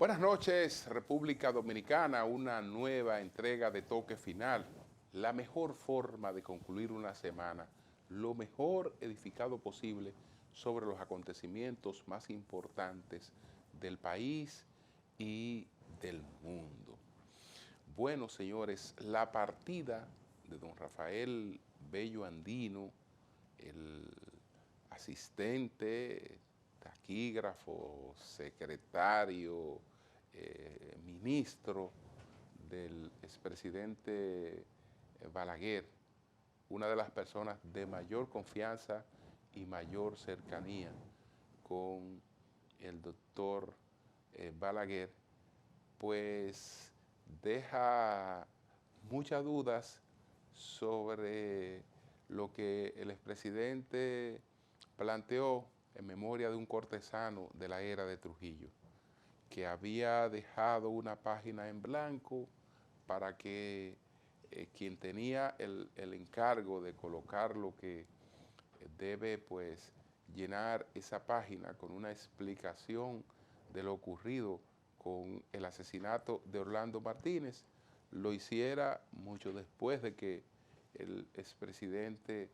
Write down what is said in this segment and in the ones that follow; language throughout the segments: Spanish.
Buenas noches, República Dominicana, una nueva entrega de Toque Final. La mejor forma de concluir una semana, lo mejor edificado posible sobre los acontecimientos más importantes del país y del mundo. Bueno, señores, la partida de don Rafael Bello Andino, el asistente, taquígrafo, secretario, ministro del expresidente Balaguer, una de las personas de mayor confianza y mayor cercanía con el doctor Balaguer, pues deja muchas dudas sobre lo que el expresidente planteó en memoria de un cortesano de la era de Trujillo, que había dejado una página en blanco para que quien tenía el encargo de colocar lo que debe pues llenar esa página con una explicación de lo ocurrido con el asesinato de Orlando Martínez, lo hiciera mucho después de que el expresidente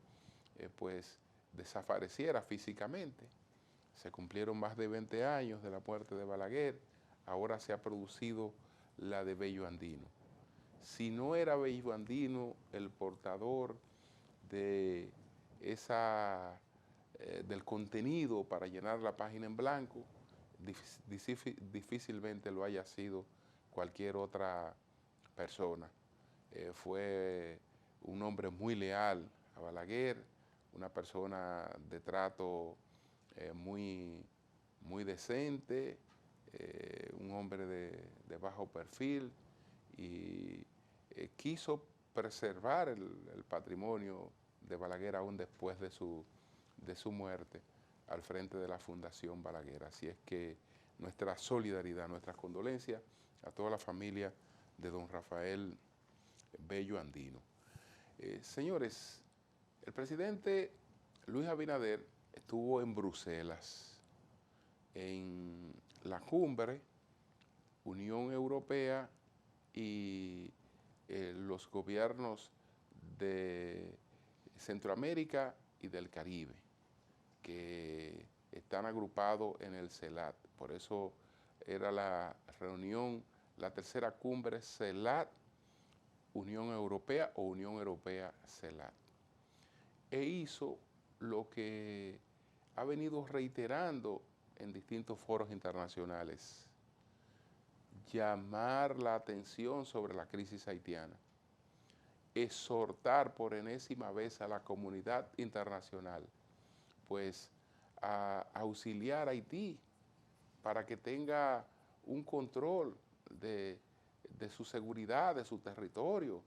pues desapareciera físicamente. Se cumplieron más de 20 años de la muerte de Balaguer, ahora se ha producido la de Bello Andino. Si no era Bello Andino el portador de del contenido para llenar la página en blanco, difícilmente lo haya sido cualquier otra persona. Fue un hombre muy leal a Balaguer, una persona de trato muy decente, un hombre de bajo perfil, y quiso preservar el patrimonio de Balaguer aún después de su muerte al frente de la Fundación Balaguer. Así es que nuestra solidaridad, nuestras condolencias a toda la familia de don Rafael Bello Andino. Señores, el presidente Luis Abinader estuvo en Bruselas, en la cumbre Unión Europea y los gobiernos de Centroamérica y del Caribe, que están agrupados en el CELAC. Por eso era la reunión, la tercera cumbre CELAC, Unión Europea o Unión Europea CELAC. E hizo lo que ha venido reiterando en distintos foros internacionales: llamar la atención sobre la crisis haitiana, exhortar por enésima vez a la comunidad internacional, pues a auxiliar a Haití para que tenga un control de su seguridad, de su territorio,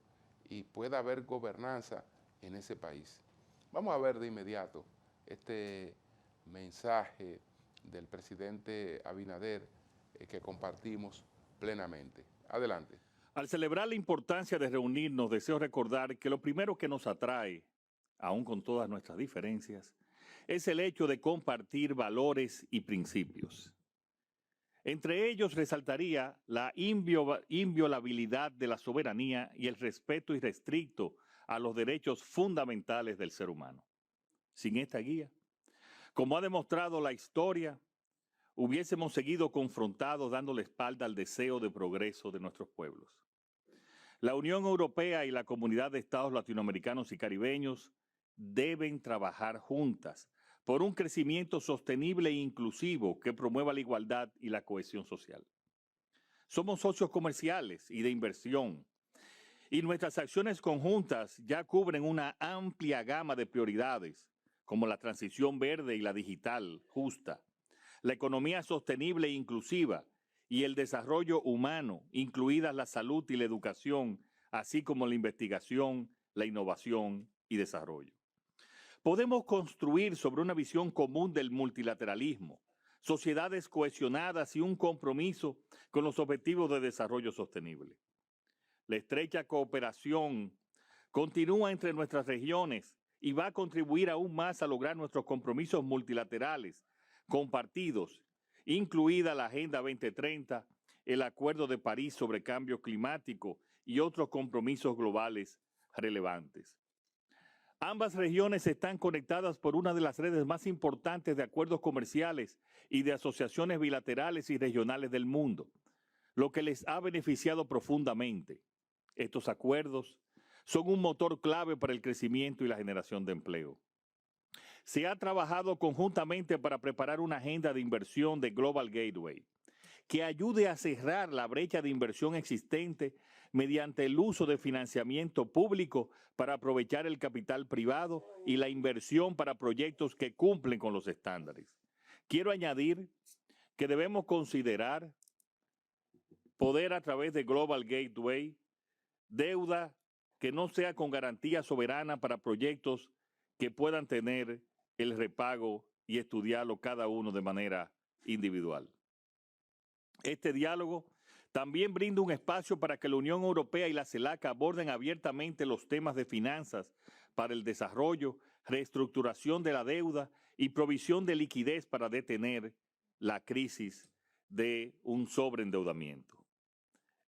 y pueda haber gobernanza en ese país. Vamos a ver de inmediato este mensaje del presidente Abinader que compartimos plenamente. Adelante. Al celebrar la importancia de reunirnos, deseo recordar que lo primero que nos atrae, aun con todas nuestras diferencias, es el hecho de compartir valores y principios. Entre ellos resaltaría la inviolabilidad de la soberanía y el respeto irrestricto a los derechos fundamentales del ser humano. Sin esta guía, como ha demostrado la historia, hubiésemos seguido confrontados dando la espalda al deseo de progreso de nuestros pueblos. La Unión Europea y la Comunidad de Estados Latinoamericanos y Caribeños deben trabajar juntas por un crecimiento sostenible e inclusivo que promueva la igualdad y la cohesión social. Somos socios comerciales y de inversión, y nuestras acciones conjuntas ya cubren una amplia gama de prioridades, como la transición verde y la digital justa, la economía sostenible e inclusiva y el desarrollo humano, incluidas la salud y la educación, así como la investigación, la innovación y desarrollo. Podemos construir sobre una visión común del multilateralismo, sociedades cohesionadas y un compromiso con los objetivos de desarrollo sostenible. La estrecha cooperación continúa entre nuestras regiones y va a contribuir aún más a lograr nuestros compromisos multilaterales compartidos, incluida la Agenda 2030 el Acuerdo de París sobre cambio climático y otros compromisos globales relevantes. Ambas regiones están conectadas por una de las redes más importantes de acuerdos comerciales y de asociaciones bilaterales y regionales del mundo, lo que les ha beneficiado profundamente. Estos acuerdos son un motor clave para el crecimiento y la generación de empleo. Se ha trabajado conjuntamente para preparar una agenda de inversión de Global Gateway que ayude a cerrar la brecha de inversión existente mediante el uso de financiamiento público para aprovechar el capital privado y la inversión para proyectos que cumplen con los estándares. Quiero añadir que debemos considerar poder a través de Global Gateway deuda que no sea con garantía soberana para proyectos que puedan tener el repago y estudiarlo cada uno de manera individual. Este diálogo también brinda un espacio para que la Unión Europea y la CELAC aborden abiertamente los temas de finanzas para el desarrollo, reestructuración de la deuda y provisión de liquidez para detener la crisis de un sobreendeudamiento.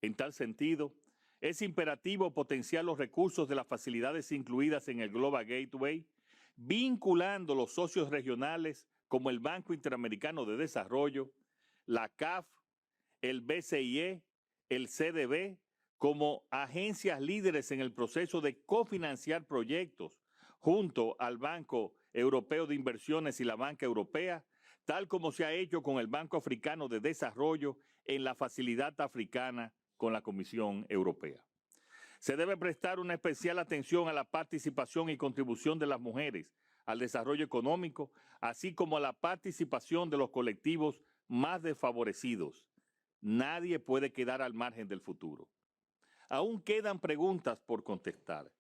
En tal sentido, es imperativo potenciar los recursos de las facilidades incluidas en el Global Gateway, vinculando los socios regionales como el Banco Interamericano de Desarrollo, la CAF, el BCIE, el CDB, como agencias líderes en el proceso de cofinanciar proyectos junto al Banco Europeo de Inversiones y la Banca Europea, tal como se ha hecho con el Banco Africano de Desarrollo en la Facilidad Africana con la Comisión Europea. Se debe prestar una especial atención a la participación y contribución de las mujeres al desarrollo económico, así como a la participación de los colectivos más desfavorecidos. Nadie puede quedar al margen del futuro. Aún quedan preguntas por contestar.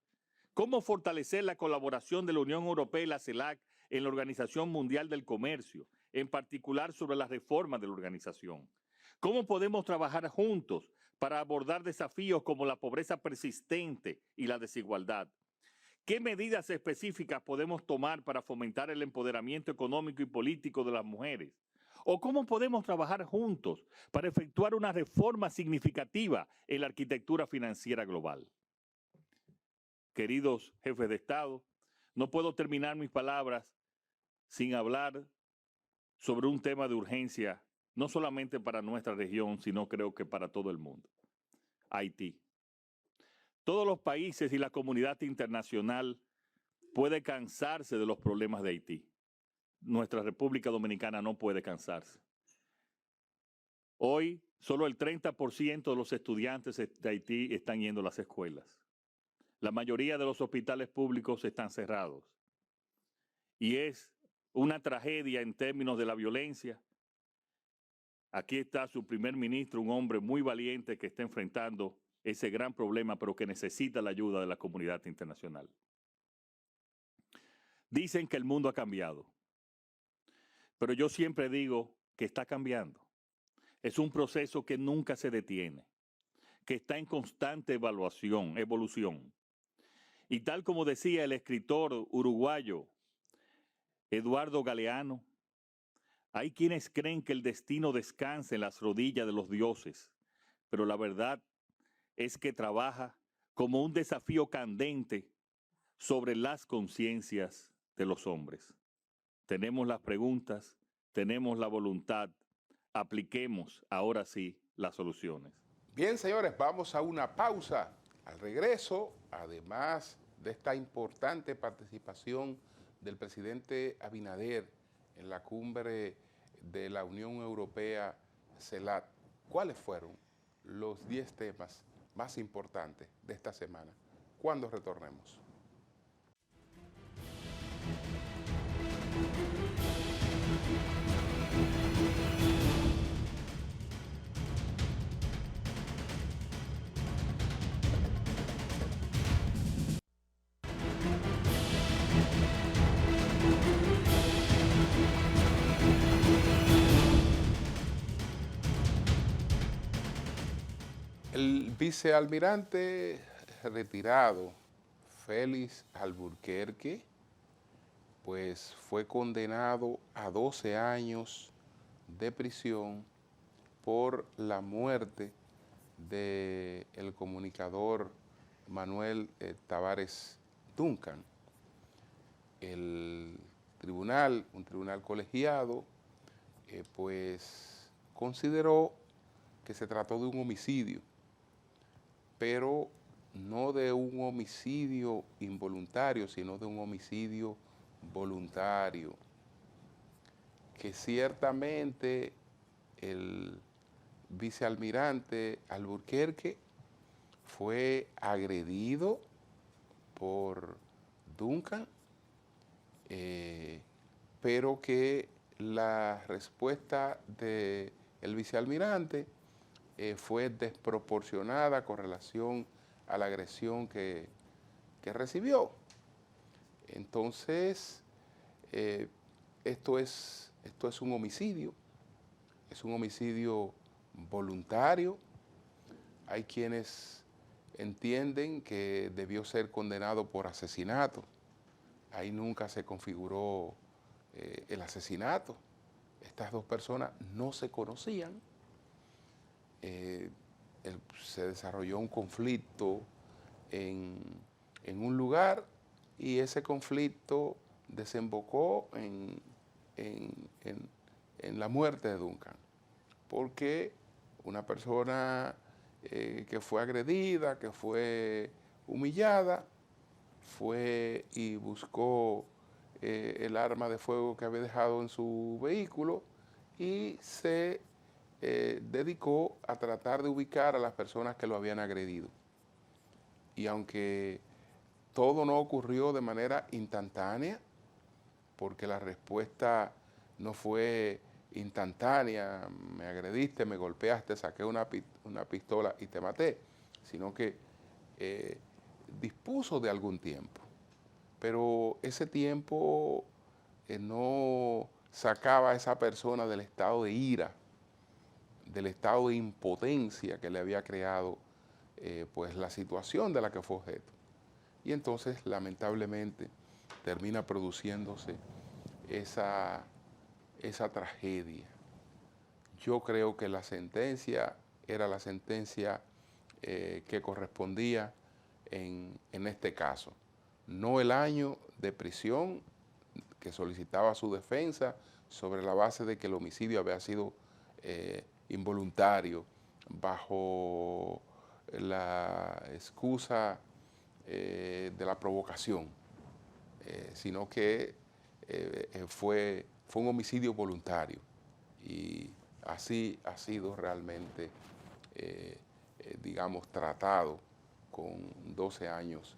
¿Cómo fortalecer la colaboración de la Unión Europea y la CELAC en la Organización Mundial del Comercio, en particular sobre la reforma de la organización? ¿Cómo podemos trabajar juntos para abordar desafíos como la pobreza persistente y la desigualdad? ¿Qué medidas específicas podemos tomar para fomentar el empoderamiento económico y político de las mujeres? ¿O cómo podemos trabajar juntos para efectuar una reforma significativa en la arquitectura financiera global? Queridos jefes de Estado, no puedo terminar mis palabras sin hablar sobre un tema de urgencia, no solamente para nuestra región, sino creo que para todo el mundo. Haití. Todos los países y la comunidad internacional puede cansarse de los problemas de Haití. Nuestra República Dominicana no puede cansarse. Hoy, solo el 30% de los estudiantes de Haití están yendo a las escuelas. La mayoría de los hospitales públicos están cerrados. Y es una tragedia en términos de la violencia. Aquí está su primer ministro, un hombre muy valiente que está enfrentando ese gran problema, pero que necesita la ayuda de la comunidad internacional. Dicen que el mundo ha cambiado, pero yo siempre digo que está cambiando. Es un proceso que nunca se detiene, que está en constante evolución. Y tal como decía el escritor uruguayo Eduardo Galeano, hay quienes creen que el destino descansa en las rodillas de los dioses, pero la verdad es que trabaja como un desafío candente sobre las conciencias de los hombres. Tenemos las preguntas, tenemos la voluntad, apliquemos ahora sí las soluciones. Bien, señores, vamos a una pausa. Al regreso, además de esta importante participación del presidente Abinader en la cumbre de la Unión Europea CELAC, ¿cuáles fueron los 10 temas más importantes de esta semana? ¿Cuándo retornemos? El vicealmirante retirado Félix Alburquerque pues fue condenado a 12 años de prisión por la muerte del comunicador Manuel Tavares Duncan. El tribunal, un tribunal colegiado, pues consideró que se trató de un homicidio, pero no de un homicidio involuntario, sino de un homicidio voluntario, que ciertamente el vicealmirante Alburquerque fue agredido por Duncan, pero que la respuesta del vicealmirante fue desproporcionada con relación a la agresión que recibió. Entonces, esto es un homicidio voluntario. Hay quienes entienden que debió ser condenado por asesinato. Ahí nunca se configuró el asesinato. Estas dos personas no se conocían. Se desarrolló un conflicto en un lugar y ese conflicto desembocó en la muerte de Duncan, porque una persona que fue agredida, que fue humillada, fue y buscó el arma de fuego que había dejado en su vehículo y se dedicó a tratar de ubicar a las personas que lo habían agredido. Y aunque todo no ocurrió de manera instantánea, porque la respuesta no fue instantánea, me agrediste, me golpeaste, saqué una pistola y te maté, sino que dispuso de algún tiempo. Pero ese tiempo no sacaba a esa persona del estado de ira, del estado de impotencia que le había creado pues la situación de la que fue objeto. Y entonces, lamentablemente, termina produciéndose esa tragedia. Yo creo que la sentencia era la sentencia que correspondía en este caso. No el año de prisión que solicitaba su defensa sobre la base de que el homicidio había sido involuntario, bajo la excusa de la provocación, sino que fue un homicidio voluntario, y así ha sido realmente, digamos, tratado con 12 años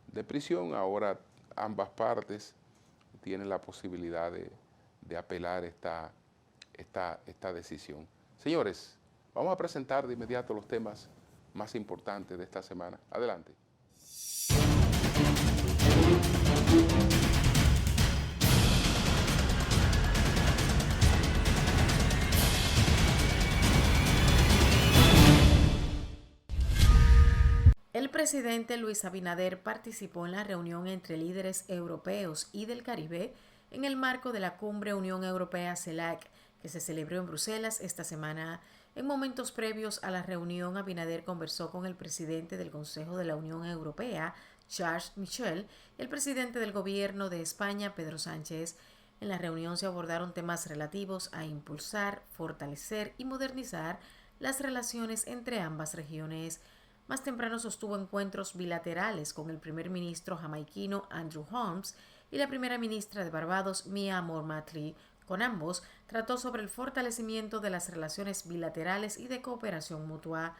de prisión. Ahora ambas partes tienen la posibilidad de apelar esta decisión. Señores, vamos a presentar de inmediato los temas más importantes de esta semana. Adelante. El presidente Luis Abinader participó en la reunión entre líderes europeos y del Caribe en el marco de la Cumbre Unión Europea-CELAC, que se celebró en Bruselas esta semana. En momentos previos a la reunión, Abinader conversó con el presidente del Consejo de la Unión Europea, Charles Michel, y el presidente del Gobierno de España, Pedro Sánchez. En la reunión se abordaron temas relativos a impulsar, fortalecer y modernizar las relaciones entre ambas regiones. Más temprano sostuvo encuentros bilaterales con el primer ministro jamaiquino Andrew Holmes y la primera ministra de Barbados, Mia Moore-Matley. Con ambos, trató sobre el fortalecimiento de las relaciones bilaterales y de cooperación mutua.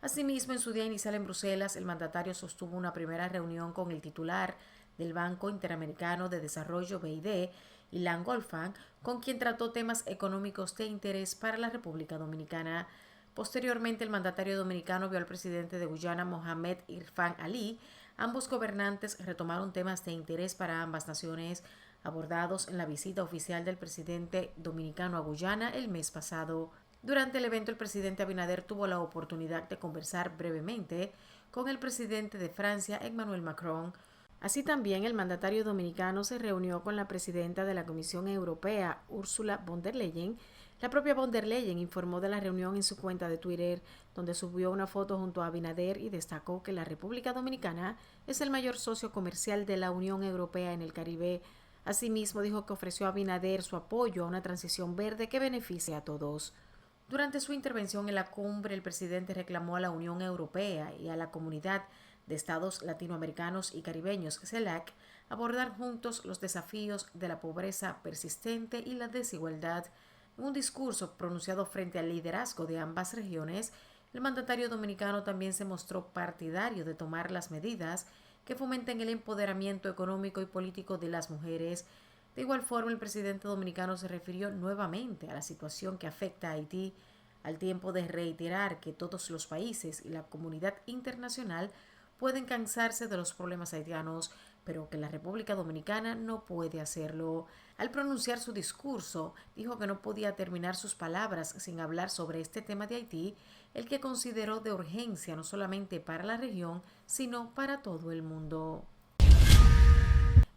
Asimismo, en su día inicial en Bruselas, el mandatario sostuvo una primera reunión con el titular del Banco Interamericano de Desarrollo, BID, Ilan Goldfang, con quien trató temas económicos de interés para la República Dominicana. Posteriormente, el mandatario dominicano vio al presidente de Guyana, Mohamed Irfan Ali. Ambos gobernantes retomaron temas de interés para ambas naciones, abordados en la visita oficial del presidente dominicano a Guyana el mes pasado. Durante el evento, el presidente Abinader tuvo la oportunidad de conversar brevemente con el presidente de Francia, Emmanuel Macron. Así también el mandatario dominicano se reunió con la presidenta de la Comisión Europea, Ursula von der Leyen. La propia von der Leyen informó de la reunión en su cuenta de Twitter, donde subió una foto junto a Abinader y destacó que la República Dominicana es el mayor socio comercial de la Unión Europea en el Caribe. Asimismo, dijo que ofreció a Abinader su apoyo a una transición verde que beneficie a todos. Durante su intervención en la cumbre, el presidente reclamó a la Unión Europea y a la Comunidad de Estados Latinoamericanos y Caribeños, CELAC, abordar juntos los desafíos de la pobreza persistente y la desigualdad. En un discurso pronunciado frente al liderazgo de ambas regiones, el mandatario dominicano también se mostró partidario de tomar las medidas que fomenten el empoderamiento económico y político de las mujeres. De igual forma, el presidente dominicano se refirió nuevamente a la situación que afecta a Haití, al tiempo de reiterar que todos los países y la comunidad internacional pueden cansarse de los problemas haitianos, pero que la República Dominicana no puede hacerlo. Al pronunciar su discurso, dijo que no podía terminar sus palabras sin hablar sobre este tema de Haití, el que consideró de urgencia no solamente para la región, sino para todo el mundo.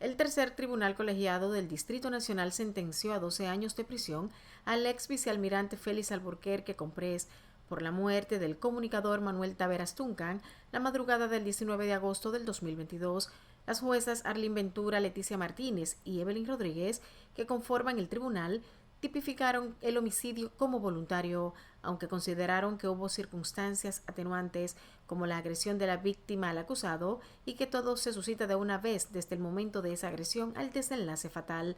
El tercer tribunal colegiado del Distrito Nacional sentenció a 12 años de prisión al ex vicealmirante Félix Alburquerque Comprés por la muerte del comunicador Manuel Taveras Tuncan la madrugada del 19 de agosto del 2022. Las juezas Arlene Ventura, Leticia Martínez y Evelyn Rodríguez, que conforman el tribunal, tipificaron el homicidio como voluntario, aunque consideraron que hubo circunstancias atenuantes como la agresión de la víctima al acusado y que todo se suscita de una vez desde el momento de esa agresión al desenlace fatal.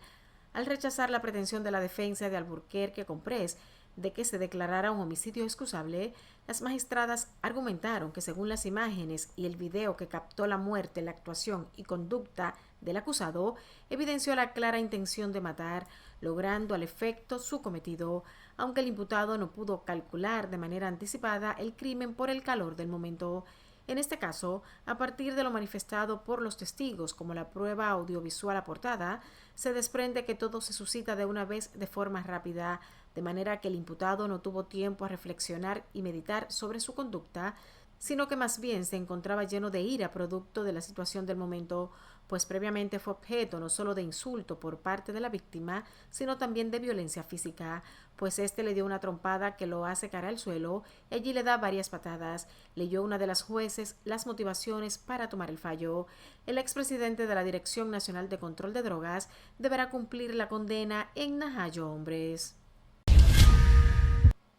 Al rechazar la pretensión de la defensa de Alburquerque Comprés de que se declarara un homicidio excusable, las magistradas argumentaron que según las imágenes y el video que captó la muerte, la actuación y conducta del acusado, evidenció la clara intención de matar, logrando al efecto su cometido, aunque el imputado no pudo calcular de manera anticipada el crimen por el calor del momento. En este caso, a partir de lo manifestado por los testigos como la prueba audiovisual aportada, se desprende que todo se suscita de una vez de forma rápida, de manera que el imputado no tuvo tiempo a reflexionar y meditar sobre su conducta, sino que más bien se encontraba lleno de ira producto de la situación del momento, pues previamente fue objeto no solo de insulto por parte de la víctima, sino también de violencia física, pues este le dio una trompada que lo hace caer al suelo y allí le da varias patadas. Leyó una de las jueces las motivaciones para tomar el fallo. El expresidente de la Dirección Nacional de Control de Drogas deberá cumplir la condena en Najayo Hombres.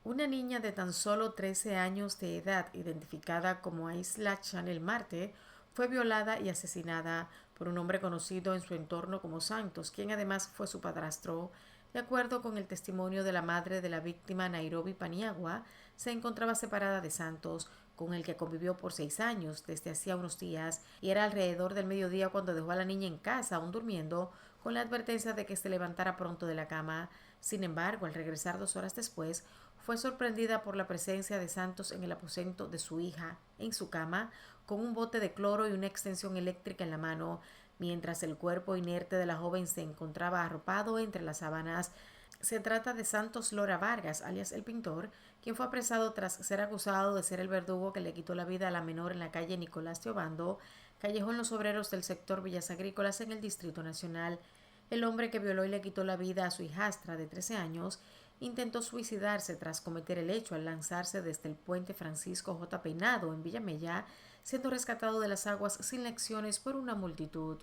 Una niña de tan solo 13 años de edad, identificada como Aisla Chanel Marte, fue violada y asesinada por un hombre conocido en su entorno como Santos, quien además fue su padrastro. De acuerdo con el testimonio de la madre de la víctima, Nairobi Paniagua, se encontraba separada de Santos, con el que convivió por 6 años desde hacía unos días, y era alrededor del mediodía cuando dejó a la niña en casa, aún durmiendo, con la advertencia de que se levantara pronto de la cama. Sin embargo, al regresar 2 horas después, fue sorprendida por la presencia de Santos en el aposento de su hija, en su cama, con un bote de cloro y una extensión eléctrica en la mano, mientras el cuerpo inerte de la joven se encontraba arropado entre las sábanas. Se trata de Santos Lora Vargas, alias El Pintor, quien fue apresado tras ser acusado de ser el verdugo que le quitó la vida a la menor en la calle Nicolás Teobando, callejón Los Obreros del sector Villas Agrícolas en el Distrito Nacional. El hombre que violó y le quitó la vida a su hijastra de 13 años intentó suicidarse tras cometer el hecho al lanzarse desde el puente Francisco J. Peinado en Villamella, siendo rescatado de las aguas sin lecciones por una multitud.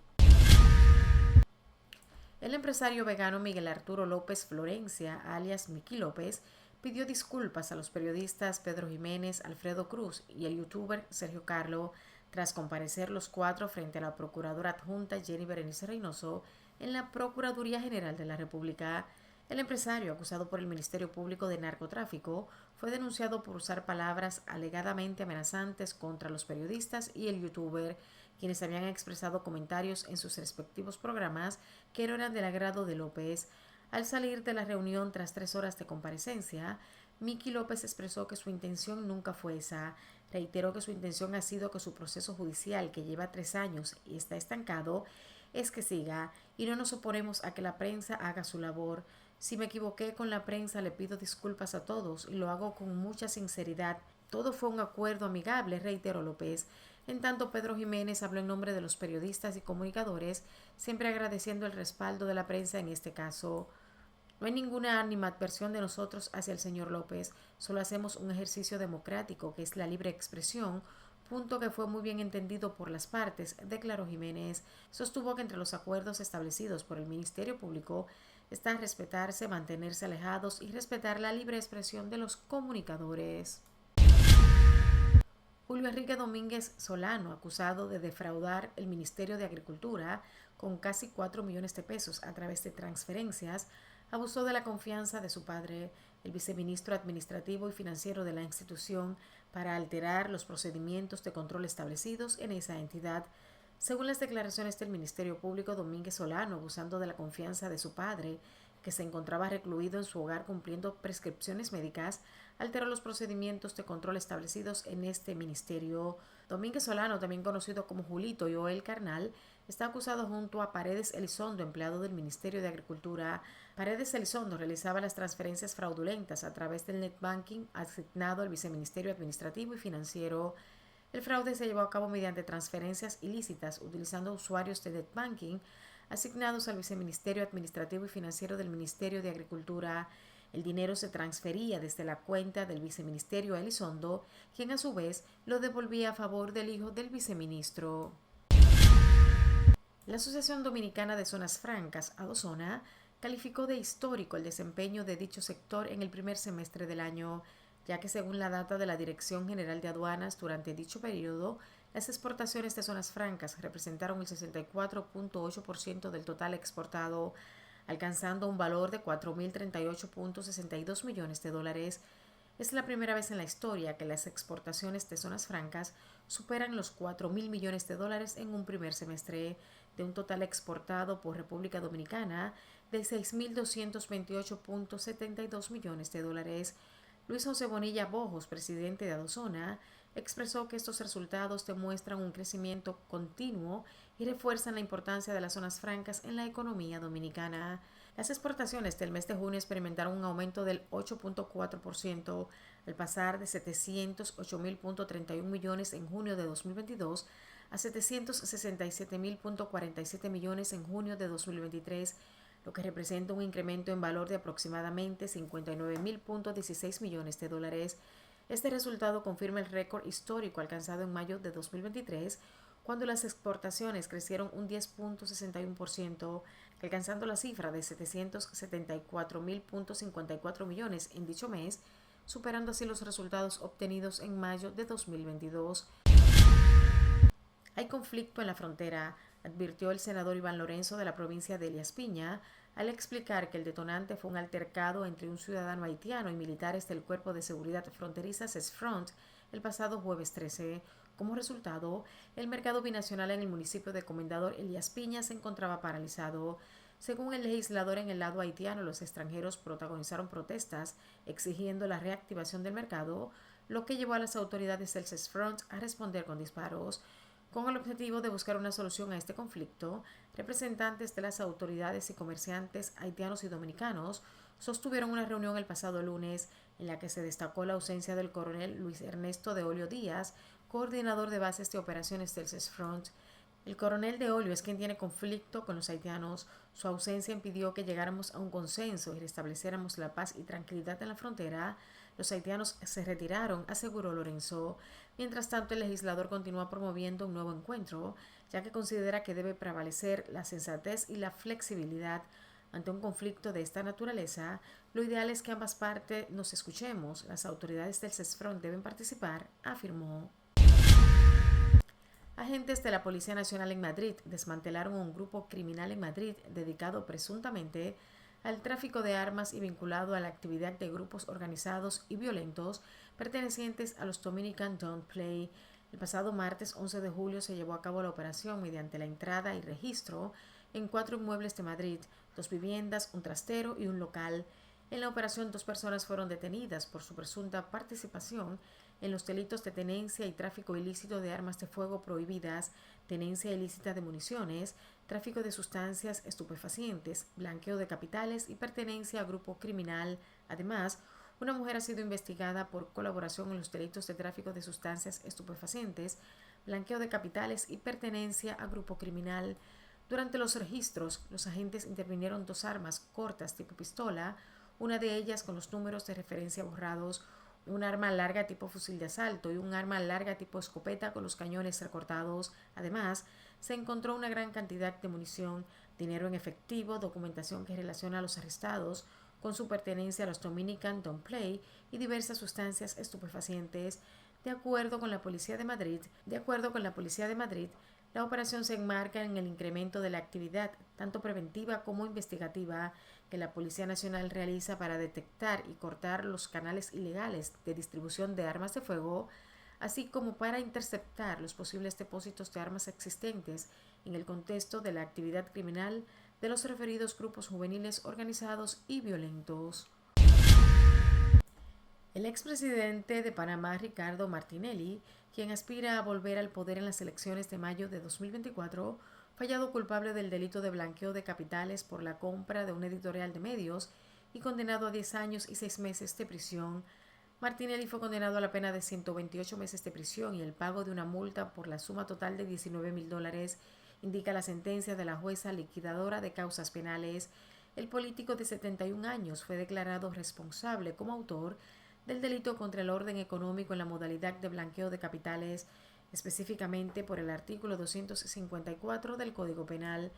El empresario vegano Miguel Arturo López Florencia, alias Miki López, pidió disculpas a los periodistas Pedro Jiménez, Alfredo Cruz y el youtuber Sergio Carlo tras comparecer los 4 frente a la procuradora adjunta Jenny Berenice Reynoso en la Procuraduría General de la República. El empresario, acusado por el Ministerio Público de Narcotráfico, fue denunciado por usar palabras alegadamente amenazantes contra los periodistas y el youtuber, quienes habían expresado comentarios en sus respectivos programas que no eran del agrado de López. Al salir de la reunión tras 3 horas de comparecencia, Miki López expresó que su intención nunca fue esa. Reiteró que su intención ha sido que su proceso judicial, que lleva 3 años y está estancado, es que siga, y no nos oponemos a que la prensa haga su labor. Si me equivoqué con la prensa, le pido disculpas a todos y lo hago con mucha sinceridad. Todo fue un acuerdo amigable, reiteró López. En tanto, Pedro Jiménez habló en nombre de los periodistas y comunicadores, siempre agradeciendo el respaldo de la prensa en este caso. No hay ninguna animadversión de nosotros hacia el señor López, solo hacemos un ejercicio democrático que es la libre expresión, punto que fue muy bien entendido por las partes, declaró Jiménez. Sostuvo que entre los acuerdos establecidos por el Ministerio Público está respetarse, mantenerse alejados y respetar la libre expresión de los comunicadores. Julio Enrique Domínguez Solano, acusado de defraudar el Ministerio de Agricultura con casi 4 millones de pesos a través de transferencias, abusó de la confianza de su padre, el viceministro administrativo y financiero de la institución, para alterar los procedimientos de control establecidos en esa entidad. Según las declaraciones del Ministerio Público, Domínguez Solano, abusando de la confianza de su padre, que se encontraba recluido en su hogar cumpliendo prescripciones médicas, alteró los procedimientos de control establecidos en este ministerio. Domínguez Solano, también conocido como Julito y Joel Carnal, está acusado junto a Paredes Elizondo, empleado del Ministerio de Agricultura. Paredes Elizondo realizaba las transferencias fraudulentas a través del net banking asignado al Viceministerio Administrativo y Financiero. El fraude se llevó a cabo mediante transferencias ilícitas utilizando usuarios de net banking asignados al Viceministerio Administrativo y Financiero del Ministerio de Agricultura. El dinero se transfería desde la cuenta del viceministerio a Elizondo, quien a su vez lo devolvía a favor del hijo del viceministro. La Asociación Dominicana de Zonas Francas, ADOZONA, calificó de histórico el desempeño de dicho sector en el primer semestre del año, ya que según la data de la Dirección General de Aduanas, durante dicho periodo, las exportaciones de zonas francas representaron el 64.8% del total exportado, alcanzando un valor de 4.038.62 millones de dólares. Es la primera vez en la historia que las exportaciones de zonas francas superan los 4.000 millones de dólares en un primer semestre, de un total exportado por República Dominicana de 6.228.72 millones de dólares. Luis José Bonilla Bojos, presidente de ADOZONA, expresó que estos resultados demuestran un crecimiento continuo y refuerzan la importancia de las zonas francas en la economía dominicana. Las exportaciones del mes de junio experimentaron un aumento del 8.4%, al pasar de 708.031 millones en junio de 2022 a 767.047 millones en junio de 2023, lo que representa un incremento en valor de aproximadamente 59.016 millones de dólares. Este resultado confirma el récord histórico alcanzado en mayo de 2023, cuando las exportaciones crecieron un 10.61%, alcanzando la cifra de 774.054 millones en dicho mes, superando así los resultados obtenidos en mayo de 2022. Hay conflicto en la frontera, advirtió el senador Iván Lorenzo de la provincia de Elías Piña, al explicar que el detonante fue un altercado entre un ciudadano haitiano y militares del Cuerpo de Seguridad Fronteriza CESFRONT el pasado jueves 13. Como resultado, el mercado binacional en el municipio de Comendador Elías Piña se encontraba paralizado. Según el legislador en el lado haitiano, los extranjeros protagonizaron protestas exigiendo la reactivación del mercado, lo que llevó a las autoridades del CESFRONT a responder con disparos. Con el objetivo de buscar una solución a este conflicto, representantes de las autoridades y comerciantes haitianos y dominicanos sostuvieron una reunión el pasado lunes en la que se destacó la ausencia del coronel Luis Ernesto de Olio Díaz, coordinador de bases de operaciones del CESFRONT. El coronel de Olio es quien tiene conflicto con los haitianos. Su ausencia impidió que llegáramos a un consenso y restableciéramos la paz y tranquilidad en la frontera. Los haitianos se retiraron, aseguró Lorenzo. Mientras tanto, el legislador continúa promoviendo un nuevo encuentro, ya que considera que debe prevalecer la sensatez y la flexibilidad. Ante un conflicto de esta naturaleza, lo ideal es que ambas partes nos escuchemos. Las autoridades del CESFRONT deben participar, afirmó. Agentes de la Policía Nacional en Madrid desmantelaron un grupo criminal en Madrid dedicado presuntamente al tráfico de armas y vinculado a la actividad de grupos organizados y violentos pertenecientes a los Dominican Don't Play. El pasado martes 11 de julio se llevó a cabo la operación mediante la entrada y registro en 4 inmuebles de Madrid, 2 viviendas, un trastero y un local. En la operación, 2 personas fueron detenidas por su presunta participación en los delitos de tenencia y tráfico ilícito de armas de fuego prohibidas, tenencia ilícita de municiones, tráfico de sustancias estupefacientes, blanqueo de capitales y pertenencia a grupo criminal. Además, una mujer ha sido investigada por colaboración en los delitos de tráfico de sustancias estupefacientes, blanqueo de capitales y pertenencia a grupo criminal. Durante los registros, los agentes intervinieron 2 armas cortas tipo pistola, una de ellas con los números de referencia borrados, un arma larga tipo fusil de asalto y un arma larga tipo escopeta con los cañones recortados. Además, se encontró una gran cantidad de munición, dinero en efectivo, documentación que relaciona a los arrestados con su pertenencia a los Dominican Don't Play y diversas sustancias estupefacientes. De acuerdo con la Policía de Madrid, la operación se enmarca en el incremento de la actividad, tanto preventiva como investigativa, que la Policía Nacional realiza para detectar y cortar los canales ilegales de distribución de armas de fuego, así como para interceptar los posibles depósitos de armas existentes en el contexto de la actividad criminal de los referidos grupos juveniles organizados y violentos. El expresidente de Panamá, Ricardo Martinelli, quien aspira a volver al poder en las elecciones de mayo de 2024, fue hallado culpable del delito de blanqueo de capitales por la compra de una editorial de medios y condenado a 10 años y 6 meses de prisión. Martinelli fue condenado a la pena de 128 meses de prisión y el pago de una multa por la suma total de $19,000, indica la sentencia de la jueza liquidadora de causas penales. El político de 71 años fue declarado responsable como autor del delito contra el orden económico en la modalidad de blanqueo de capitales, específicamente por el artículo 254 del Código Penal.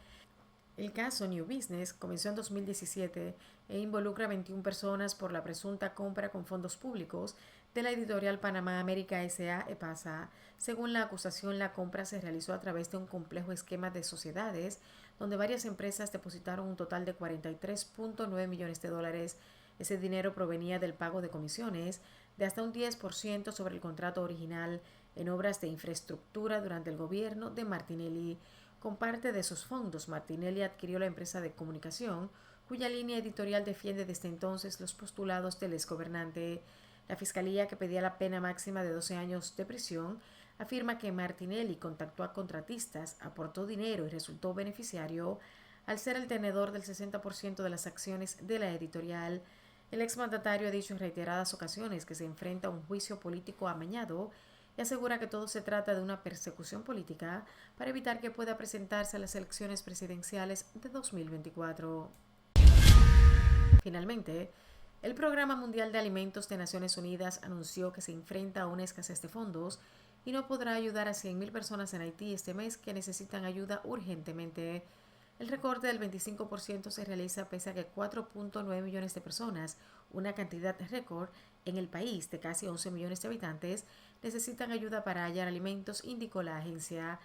El caso New Business comenzó en 2017 e involucra a 21 personas por la presunta compra con fondos públicos de la editorial Panamá América S.A. EPASA. Según la acusación, la compra se realizó a través de un complejo esquema de sociedades donde varias empresas depositaron un total de $43.9 millones. Ese dinero provenía del pago de comisiones de hasta un 10% sobre el contrato original en obras de infraestructura durante el gobierno de Martinelli. Con parte de esos fondos, Martinelli adquirió la empresa de comunicación, cuya línea editorial defiende desde entonces los postulados del exgobernante. La fiscalía, que pedía la pena máxima de 12 años de prisión, afirma que Martinelli contactó a contratistas, aportó dinero y resultó beneficiario al ser el tenedor del 60% de las acciones de la editorial. El exmandatario ha dicho en reiteradas ocasiones que se enfrenta a un juicio político amañado y asegura que todo se trata de una persecución política para evitar que pueda presentarse a las elecciones presidenciales de 2024. Finalmente, el Programa Mundial de Alimentos de Naciones Unidas anunció que se enfrenta a una escasez de fondos y no podrá ayudar a 100,000 personas en Haití este mes que necesitan ayuda urgentemente. El recorte del 25% se realiza pese a que 4.9 millones de personas, una cantidad récord en el país de casi 11 millones de habitantes, necesitan ayuda para hallar alimentos, indicó la agencia.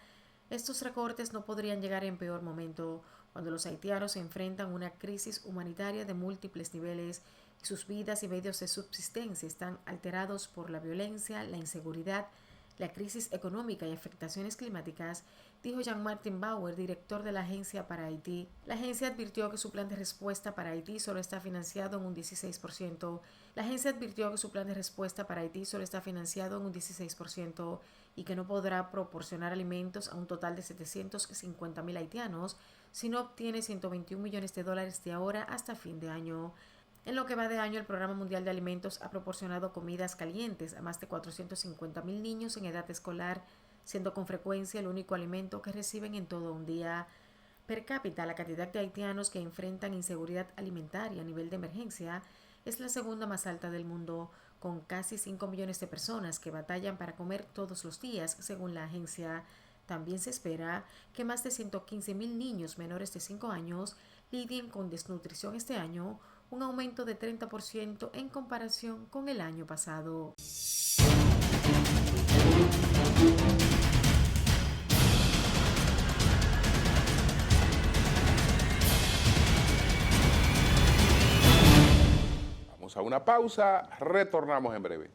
Estos recortes no podrían llegar en peor momento, cuando los haitianos se enfrentan a una crisis humanitaria de múltiples niveles y sus vidas y medios de subsistencia están alterados por la violencia, la inseguridad, la crisis económica y afectaciones climáticas, dijo Jean-Martin Bauer, director de la Agencia para Haití. La agencia advirtió que su plan de respuesta para Haití solo está financiado en un 16%. Y que no podrá proporcionar alimentos a un total de 750,000 haitianos si no obtiene $121 millones de ahora hasta fin de año. En lo que va de año, el Programa Mundial de Alimentos ha proporcionado comidas calientes a más de 450,000 niños en edad escolar, siendo con frecuencia el único alimento que reciben en todo un día. Per cápita, la cantidad de haitianos que enfrentan inseguridad alimentaria a nivel de emergencia es la segunda más alta del mundo, con casi 5 millones de personas que batallan para comer todos los días, según la agencia. También se espera que más de 115,000 niños menores de 5 años lidien con desnutrición este año, un aumento de 30% en comparación con el año pasado. Vamos a una pausa, retornamos en breve.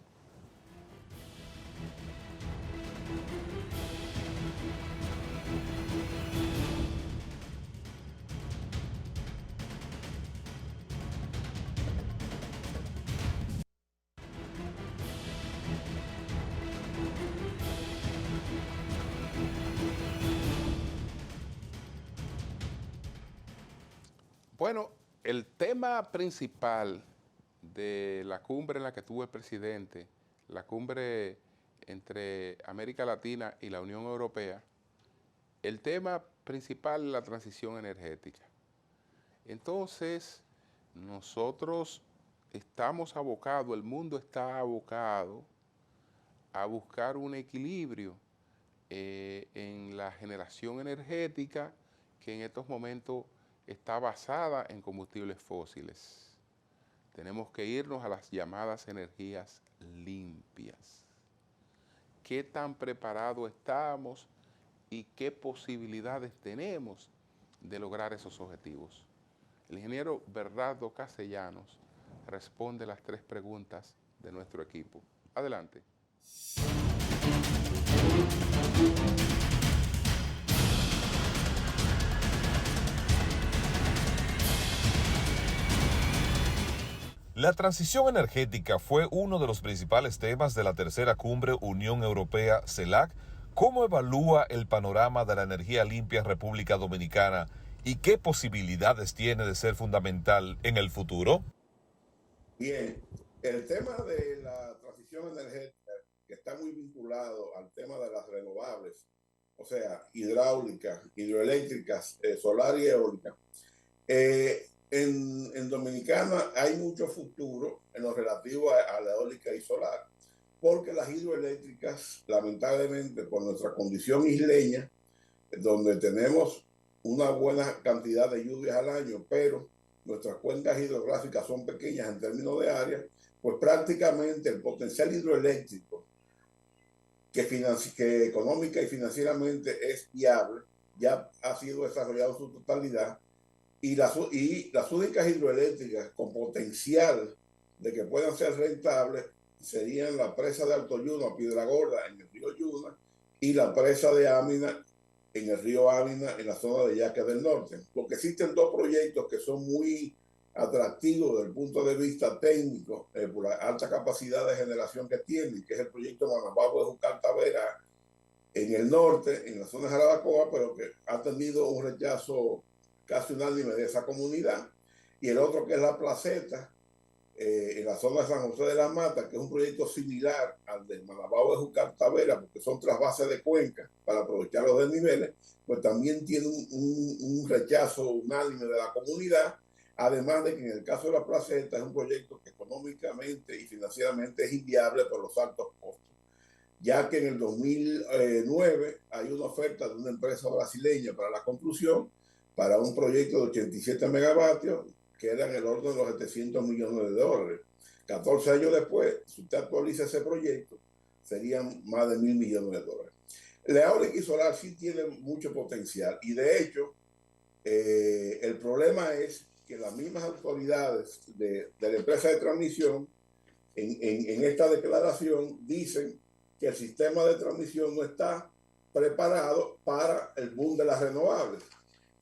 Bueno, el tema principal de la cumbre en la que estuvo el presidente, la cumbre entre América Latina y la Unión Europea, el tema principal es la transición energética. Entonces, nosotros estamos abocados, el mundo está abocado a buscar un equilibrio en la generación energética que en estos momentos está basada en combustibles fósiles. Tenemos que irnos a las llamadas energías limpias. ¿Qué tan preparados estamos y qué posibilidades tenemos de lograr esos objetivos? El ingeniero Bernardo Castellanos responde las 3 preguntas de nuestro equipo. Adelante. La transición energética fue uno de los principales temas de la tercera cumbre Unión Europea-CELAC. ¿Cómo evalúa el panorama de la energía limpia en República Dominicana y qué posibilidades tiene de ser fundamental en el futuro? Bien, el tema de la transición energética, que está muy vinculado al tema de las renovables, o sea, hidráulicas, hidroeléctricas, solar y eólica, en Dominicana hay mucho futuro en lo relativo a la eólica y solar, porque las hidroeléctricas, lamentablemente, por nuestra condición isleña, donde tenemos una buena cantidad de lluvias al año, pero nuestras cuencas hidrográficas son pequeñas en términos de área, pues prácticamente el potencial hidroeléctrico que económica y financieramente es viable, ya ha sido desarrollado en su totalidad, y las únicas hidroeléctricas con potencial de que puedan ser rentables serían la presa de Alto Yuna, Piedra Gorda, en el río Yuna, y la presa de Ámina, en el río Ámina, en la zona de Yaque del Norte. Porque existen 2 proyectos que son muy atractivos desde el punto de vista técnico, por la alta capacidad de generación que tienen, que es el proyecto Manababo de Jucar Tavera, en el norte, en la zona de Jarabacoa, pero que ha tenido un rechazo casi unánime de esa comunidad, y el otro que es La Placeta, en la zona de San José de la Mata, que es un proyecto similar al de Manabao de Jucar Tavera, porque son trasvases de cuenca para aprovechar los desniveles, pues también tiene un rechazo unánime de la comunidad, además de que en el caso de La Placeta es un proyecto que económicamente y financieramente es inviable por los altos costos, ya que en el 2009 hay una oferta de una empresa brasileña para la construcción, para un proyecto de 87 megavatios, que era en el orden de los 700 millones de dólares. 14 años después, si usted actualiza ese proyecto, serían más de 1.000 millones de dólares. La eólica y solar sí tienen mucho potencial, y de hecho, el problema es que las mismas autoridades de la empresa de transmisión, en esta declaración, dicen que el sistema de transmisión no está preparado para el boom de las renovables.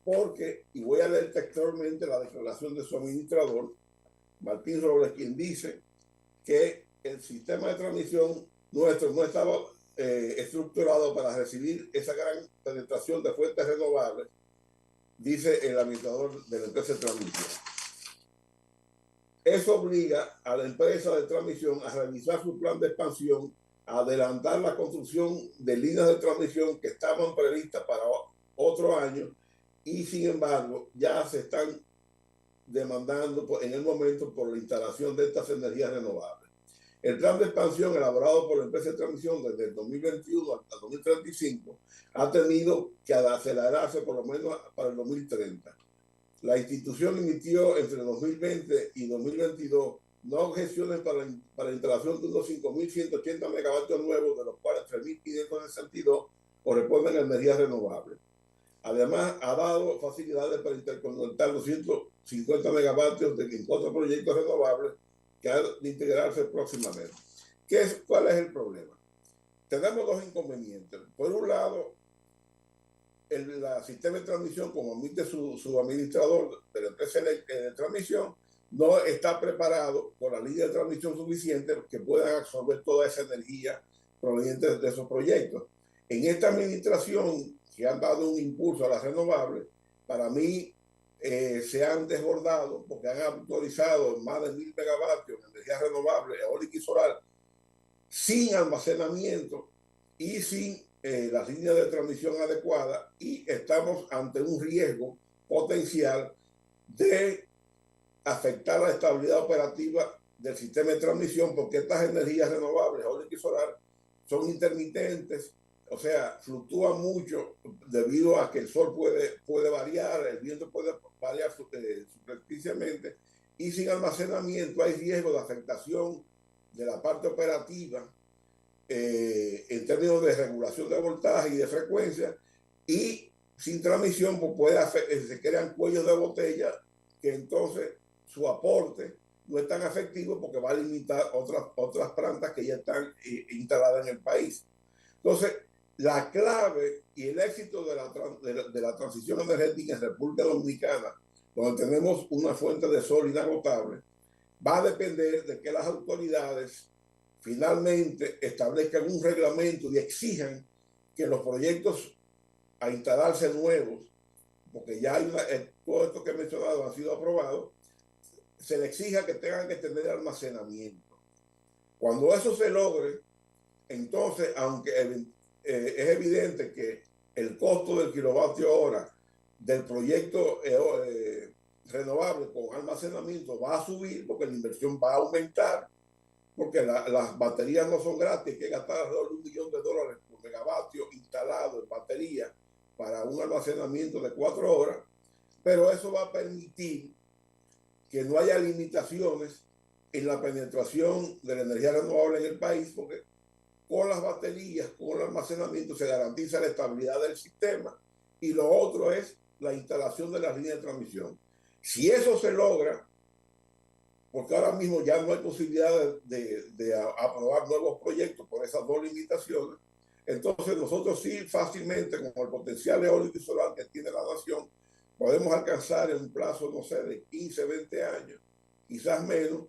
Porque, y voy a leer textualmente la declaración de su administrador, Martín Robles, quien dice que el sistema de transmisión nuestro no estaba estructurado para recibir esa gran penetración de fuentes renovables, dice el administrador de la empresa de transmisión. Eso obliga a la empresa de transmisión a revisar su plan de expansión, a adelantar la construcción de líneas de transmisión que estaban previstas para otro año, y sin embargo ya se están demandando en el momento por la instalación de estas energías renovables. El plan de expansión elaborado por la empresa de transmisión desde el 2021 hasta 2035 ha tenido que acelerarse por lo menos para el 2030. La institución emitió entre 2020 y 2022 no objeciones para la instalación de unos 5.180 megavatios nuevos, de los cuales 3.562 corresponden a energías renovables. Además, ha dado facilidades para interconectar 250 megavatios en 4 proyectos renovables que han de integrarse próximamente. ¿Cuál es el problema? Tenemos 2 inconvenientes. Por un lado, el sistema de transmisión, como admite su administrador de la empresa de transmisión, no está preparado con la línea de transmisión suficiente que puedan absorber toda esa energía proveniente de esos proyectos. En esta administración, que han dado un impulso a las renovables, para mí se han desbordado porque han autorizado más de 1.000 megavatios de energía renovable, eólica y solar, sin almacenamiento y sin las líneas de transmisión adecuadas, y estamos ante un riesgo potencial de afectar la estabilidad operativa del sistema de transmisión, porque estas energías renovables, eólica y solar, son intermitentes, o sea, fluctúan mucho debido a que el sol puede variar, el viento puede variar superficialmente, y sin almacenamiento hay riesgo de afectación de la parte operativa en términos de regulación de voltaje y de frecuencia, y sin transmisión pues se crean cuellos de botella que entonces su aporte no es tan efectivo porque va a limitar otras plantas que ya están instaladas en el país. Entonces, la clave y el éxito de la transición energética en República Dominicana, donde tenemos una fuente de sol inagotable, va a depender de que las autoridades finalmente establezcan un reglamento y exijan que los proyectos a instalarse nuevos, porque ya hay todo esto que he mencionado ha sido aprobado, se le exija que tengan que tener almacenamiento. Cuando eso se logre, entonces, aunque es evidente que el costo del kilovatio hora del proyecto renovable con almacenamiento va a subir, porque la inversión va a aumentar, porque las baterías no son gratis, hay que gastar alrededor de $1 millón por megavatio instalado en batería para un almacenamiento de 4 horas, pero eso va a permitir que no haya limitaciones en la penetración de la energía renovable en el país, porque con las baterías, con el almacenamiento se garantiza la estabilidad del sistema, y lo otro es la instalación de las líneas de transmisión. Si eso se logra, porque ahora mismo ya no hay posibilidad de aprobar nuevos proyectos por esas dos limitaciones, entonces nosotros sí fácilmente, con el potencial eólico y solar que tiene la nación, podemos alcanzar en un plazo, no sé, de 15, 20 años, quizás menos,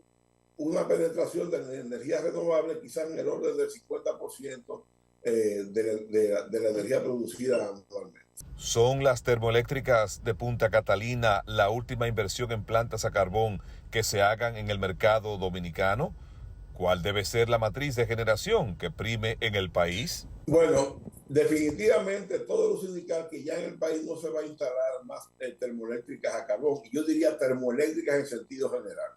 una penetración de energía renovable quizás en el orden del 50% de la energía producida anualmente. ¿Son las termoeléctricas de Punta Catalina la última inversión en plantas a carbón que se hagan en el mercado dominicano? ¿Cuál debe ser la matriz de generación que prime en el país? Bueno, definitivamente todo lo indica que ya en el país no se va a instalar más termoeléctricas a carbón. Yo diría termoeléctricas en sentido general.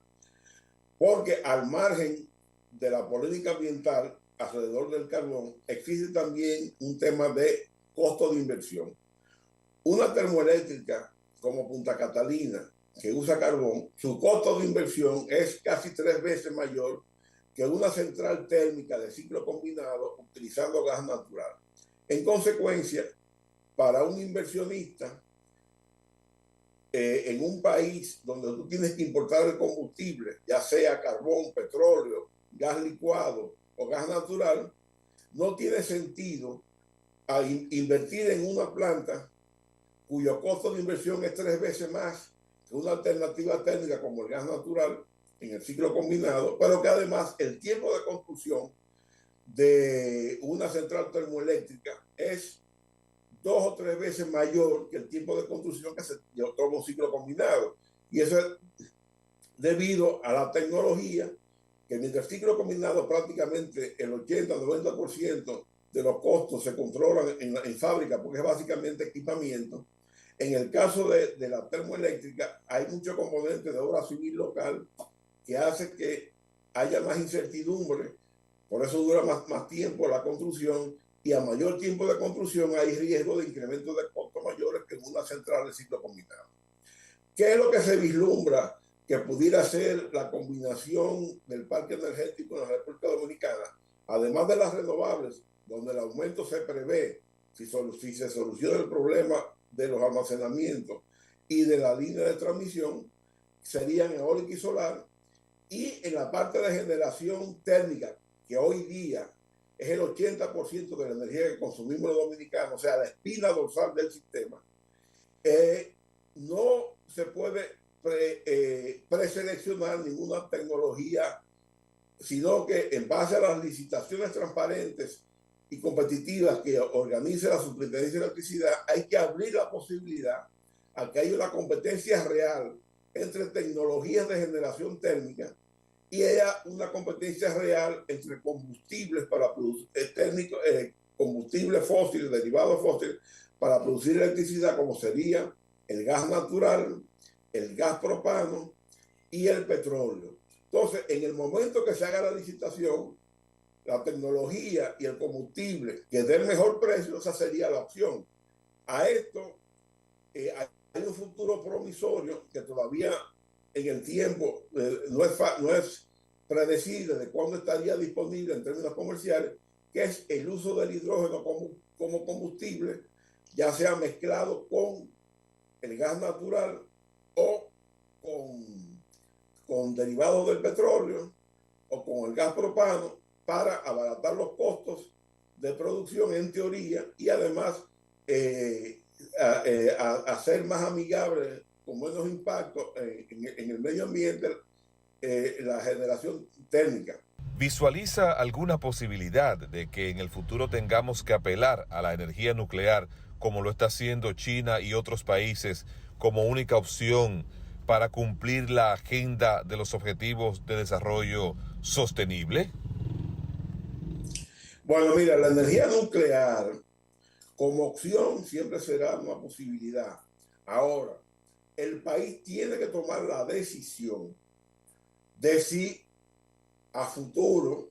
Porque al margen de la política ambiental alrededor del carbón, existe también un tema de costo de inversión. Una termoeléctrica como Punta Catalina, que usa carbón, su costo de inversión es casi 3 veces mayor que una central térmica de ciclo combinado utilizando gas natural. En consecuencia, para un inversionista en un país donde tú tienes que importar el combustible, ya sea carbón, petróleo, gas licuado o gas natural, no tiene sentido invertir en una planta cuyo costo de inversión es 3 veces más que una alternativa térmica como el gas natural en el ciclo combinado, pero que además el tiempo de construcción de una central termoeléctrica es 2 o 3 veces mayor que el tiempo de construcción que se toma un ciclo combinado. Y eso es debido a la tecnología, que mientras el ciclo combinado prácticamente el 80-90% de los costos se controlan en fábrica, porque es básicamente equipamiento. En el caso de la termoeléctrica hay muchos componentes de obra civil local que hace que haya más incertidumbre, por eso dura más tiempo la construcción, y a mayor tiempo de construcción hay riesgo de incremento de costos mayores que en una central de ciclo combinado. ¿Qué es lo que se vislumbra que pudiera ser la combinación del parque energético en la República Dominicana? Además de las renovables, donde el aumento se prevé, si se soluciona el problema de los almacenamientos y de la línea de transmisión, serían eólica y solar, y en la parte de generación térmica, que hoy día es el 80% de la energía que consumimos los dominicanos, o sea, la espina dorsal del sistema, no se puede preseleccionar ninguna tecnología, sino que en base a las licitaciones transparentes y competitivas que organice la Superintendencia de Electricidad, hay que abrir la posibilidad a que haya una competencia real entre tecnologías de generación térmica y haya una competencia real entre combustibles para producir combustibles fósiles, derivados fósiles, para producir electricidad, como sería el gas natural, el gas propano y el petróleo. Entonces, en el momento que se haga la licitación, la tecnología y el combustible que dé el mejor precio, esa sería la opción. A esto hay un futuro promisorio que todavía en el tiempo no es predecible de cuándo estaría disponible en términos comerciales, que es el uso del hidrógeno como combustible, ya sea mezclado con el gas natural o con derivados del petróleo o con el gas propano, para abaratar los costos de producción en teoría y además hacer más amigable, con menos impacto en el medio ambiente, la generación térmica. ¿Visualiza alguna posibilidad de que en el futuro tengamos que apelar a la energía nuclear, como lo está haciendo China y otros países, como única opción para cumplir la agenda de los objetivos de desarrollo sostenible? Bueno, mira, la energía nuclear como opción siempre será una posibilidad. Ahora, el país tiene que tomar la decisión de si a futuro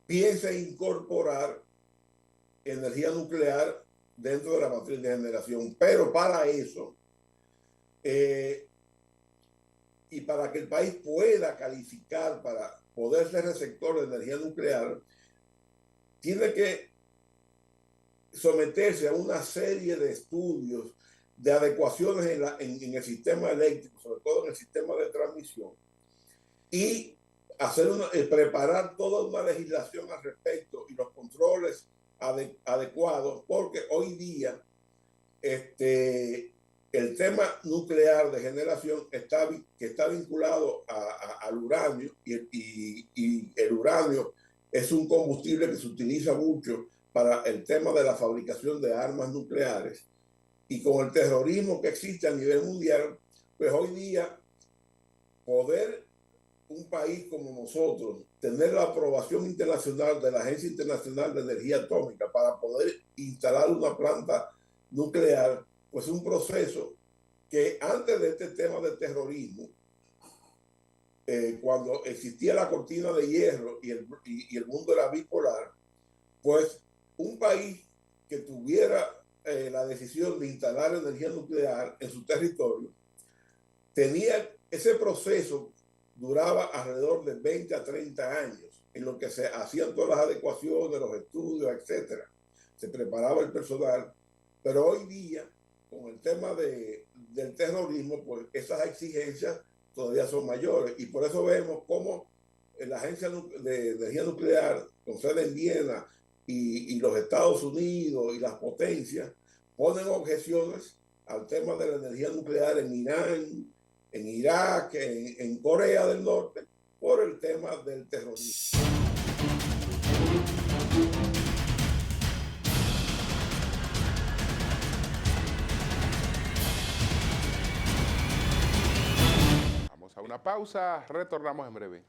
piensa incorporar energía nuclear dentro de la matriz de generación. Pero para eso, y para que el país pueda calificar para poder ser receptor de energía nuclear, tiene que someterse a una serie de estudios de adecuaciones en el sistema eléctrico, sobre todo en el sistema de transmisión, y preparar toda una legislación al respecto y los controles adecuados, porque hoy día el tema nuclear de generación que está vinculado al uranio, y el uranio es un combustible que se utiliza mucho para el tema de la fabricación de armas nucleares, y con el terrorismo que existe a nivel mundial, pues hoy día poder un país como nosotros tener la aprobación internacional de la Agencia Internacional de Energía Atómica para poder instalar una planta nuclear, pues es un proceso que antes de este tema de terrorismo, cuando existía la cortina de hierro y el mundo era bipolar, pues un país que tuviera la decisión de instalar energía nuclear en su territorio, tenía ese proceso, duraba alrededor de 20 a 30 años, en lo que se hacían todas las adecuaciones, los estudios, etcétera. Se preparaba el personal, pero hoy día, con el tema del terrorismo, pues esas exigencias todavía son mayores, y por eso vemos cómo la Agencia de Energía Nuclear, con sede en Viena, y los Estados Unidos y las potencias ponen objeciones al tema de la energía nuclear en Irán, en Irak, en Corea del Norte, por el tema del terrorismo. Vamos a una pausa, retornamos en breve.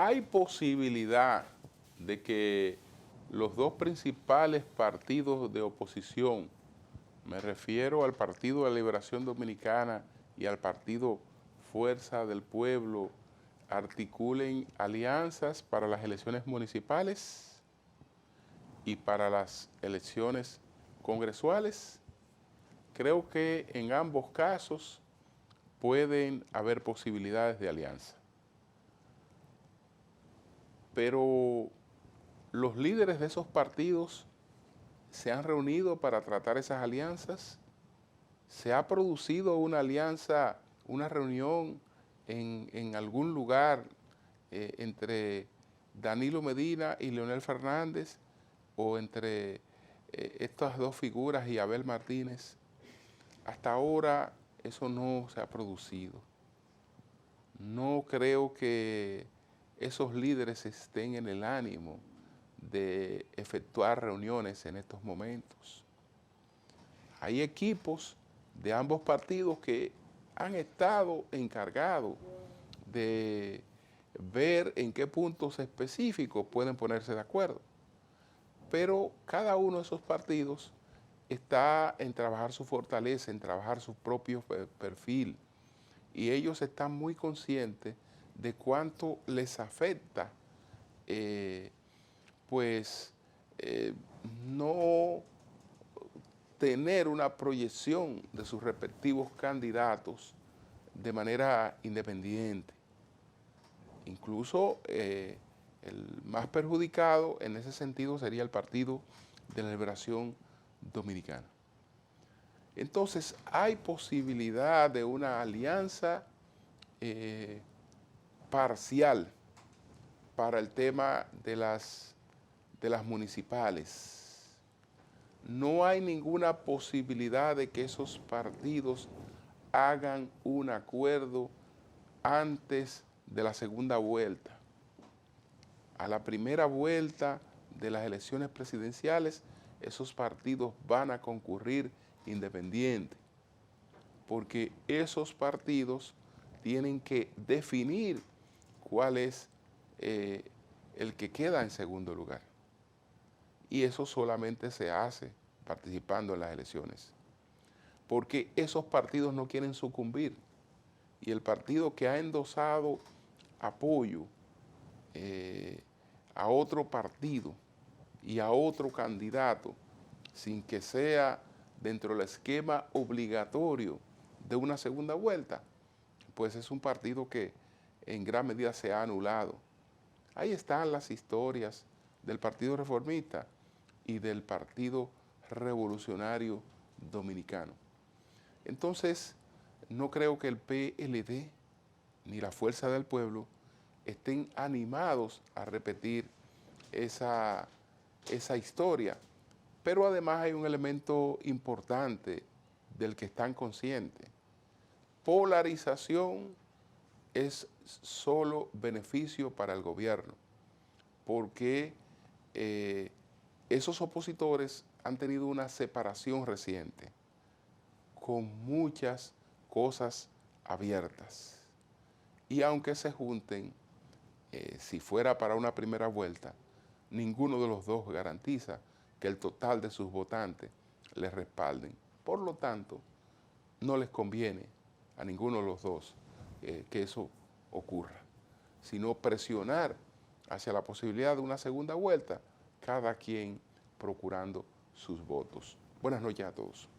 Hay posibilidad de que los dos principales partidos de oposición, me refiero al Partido de la Liberación Dominicana y al Partido Fuerza del Pueblo, articulen alianzas para las elecciones municipales y para las elecciones congresuales. Creo que en ambos casos pueden haber posibilidades de alianza. Pero los líderes de esos partidos se han reunido para tratar esas alianzas. Se ha producido una alianza, una reunión en algún lugar entre Danilo Medina y Leonel Fernández, o entre estas dos figuras y Abel Martínez, hasta ahora eso no se ha producido. No creo que esos líderes estén en el ánimo de efectuar reuniones en estos momentos. Hay equipos de ambos partidos que han estado encargados de ver en qué puntos específicos pueden ponerse de acuerdo. Pero cada uno de esos partidos está en trabajar su fortaleza, en trabajar su propio perfil. Y ellos están muy conscientes de cuánto les afecta, no tener una proyección de sus respectivos candidatos de manera independiente. Incluso el más perjudicado en ese sentido sería el Partido de la Liberación Dominicana. Entonces hay posibilidad de una alianza parcial para el tema de las municipales. No hay ninguna posibilidad de que esos partidos hagan un acuerdo antes de la segunda vuelta. A la primera vuelta de las elecciones presidenciales, esos partidos van a concurrir independientes, porque esos partidos tienen que definir cuál es el que queda en segundo lugar. Y eso solamente se hace participando en las elecciones, porque esos partidos no quieren sucumbir. Y el partido que ha endosado apoyo a otro partido y a otro candidato, sin que sea dentro del esquema obligatorio de una segunda vuelta, pues es un partido que en gran medida se ha anulado. Ahí están las historias del Partido Reformista y del Partido Revolucionario Dominicano. Entonces, no creo que el PLD ni la Fuerza del Pueblo estén animados a repetir esa historia. Pero además hay un elemento importante del que están conscientes. Polarización es solo beneficio para el gobierno, porque esos opositores han tenido una separación reciente, con muchas cosas abiertas. Y aunque se junten, si fuera para una primera vuelta, ninguno de los dos garantiza que el total de sus votantes les respalden. Por lo tanto, no les conviene a ninguno de los dos que eso ocurra, sino presionar hacia la posibilidad de una segunda vuelta, cada quien procurando sus votos. Buenas noches a todos.